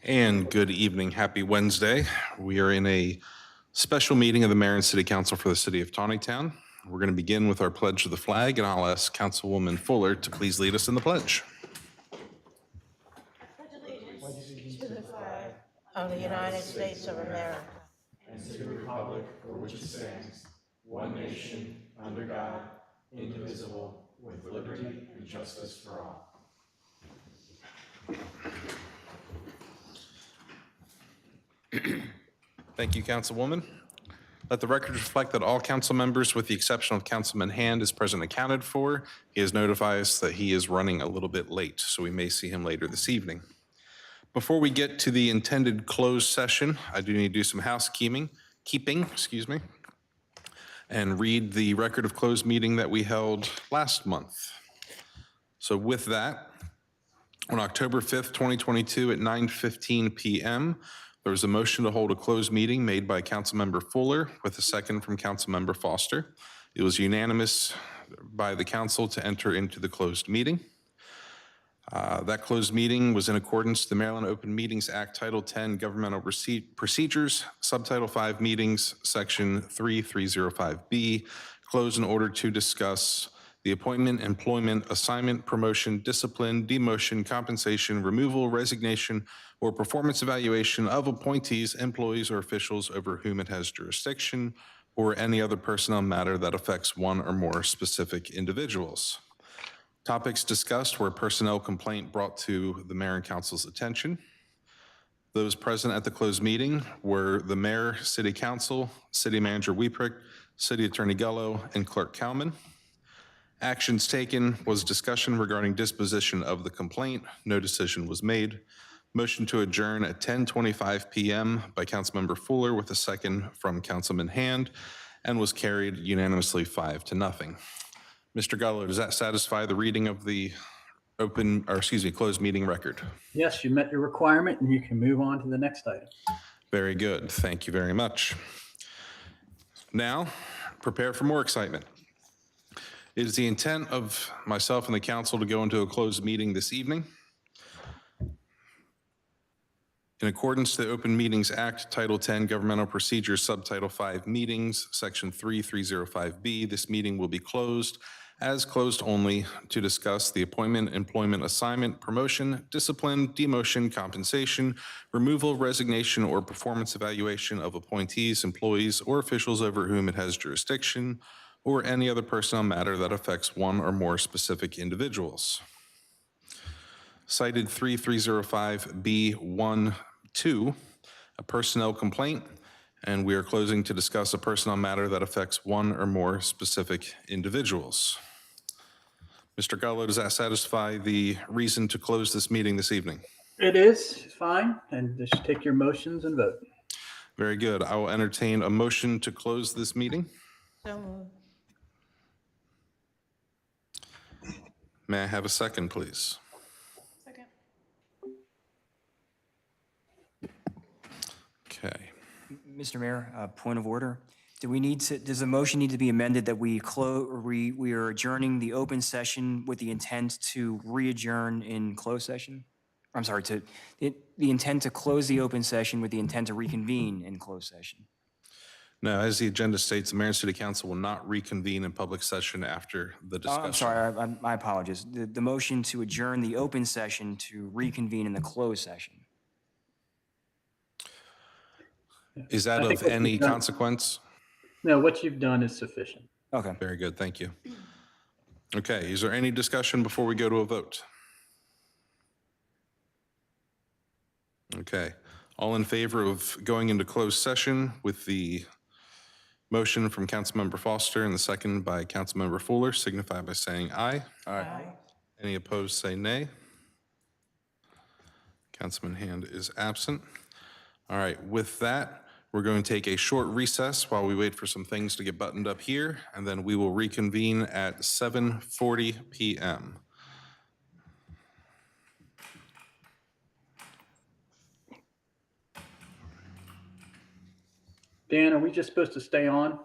And good evening. Happy Wednesday. We are in a special meeting of the Mayor and City Council for the City of Taneytown. We're going to begin with our pledge to the flag, and I'll ask Councilwoman Fuller to please lead us in the pledge. To the flag of the United States of America and to the republic for which it stands, one nation, under God, indivisible, with liberty and justice for all. Thank you, Councilwoman. Let the record reflect that all council members, with the exception of Councilman Hand, is present and accounted for. He has notified us that he is running a little bit late, so we may see him later this evening. Before we get to the intended closed session, I do need to do some housekeeping, and read the record of closed meeting that we held last month. So with that, on October 5th, 2022 at 9:15 p.m., there was a motion to hold a closed meeting made by Councilmember Fuller with a second from Councilmember Foster. It was unanimous by the council to enter into the closed meeting. That closed meeting was in accordance to the Maryland Open Meetings Act, Title 10, Governmental Procedures, Subtitle 5 Meetings, Section 3305B, closed in order to discuss the appointment, employment, assignment, promotion, discipline, demotion, compensation, removal, resignation, or performance evaluation of appointees, employees, or officials over whom it has jurisdiction, or any other personnel matter that affects one or more specific individuals. Topics discussed were a personnel complaint brought to the mayor and council's attention. Those present at the closed meeting were the mayor, city council, city manager Weeprick, city attorney Gullo, and clerk Kalman. Actions taken was discussion regarding disposition of the complaint. No decision was made. Motion to adjourn at 10:25 p.m. by Councilmember Fuller with a second from Councilman Hand, and was carried unanimously 5-0. Mr. Gullo, does that satisfy the reading of the closed meeting record? Yes, you met your requirement and you can move on to the next item. Very good. Thank you very much. Now, prepare for more excitement. It is the intent of myself and the council to go into a closed meeting this evening. In accordance to the Open Meetings Act, Title 10, Governmental Procedures, Subtitle 5 Meetings, Section 3305B, this meeting will be closed as closed only to discuss the appointment, employment, assignment, promotion, discipline, demotion, compensation, removal, resignation, or performance evaluation of appointees, employees, or officials over whom it has jurisdiction, or any other personnel matter that affects one or more specific individuals. Cited 3305B12, a personnel complaint, and we are closing to discuss a personnel matter that affects one or more specific individuals. Mr. Gullo, does that satisfy the reason to close this meeting this evening? It is fine, and just take your motions and vote. Very good. I will entertain a motion to close this meeting. So moved. May I have a second, please? Second. Okay. Mr. Mayor, point of order. Does the motion need to be amended that we are adjourning the open session with the intent to re-adjourn in closed session? I'm sorry, the intent to close the open session with the intent to reconvene in closed session? No, as the agenda states, the Mayor and City Council will not reconvene in public session after the discussion. I'm sorry, my apologies. The motion to adjourn the open session to reconvene in the closed session. Is that of any consequence? No, what you've done is sufficient. Okay. Very good, thank you. Okay, is there any discussion before we go to a vote? Okay, all in favor of going into closed session with the motion from Councilmember Foster and the second by Councilmember Fuller, signify by saying aye. Aye. Any opposed, say nay. Councilman Hand is absent. All right, with that, we're going to take a short recess while we wait for some things to get buttoned up here, and then we will reconvene at 7:40 p.m. Dan, are we just supposed to stay on?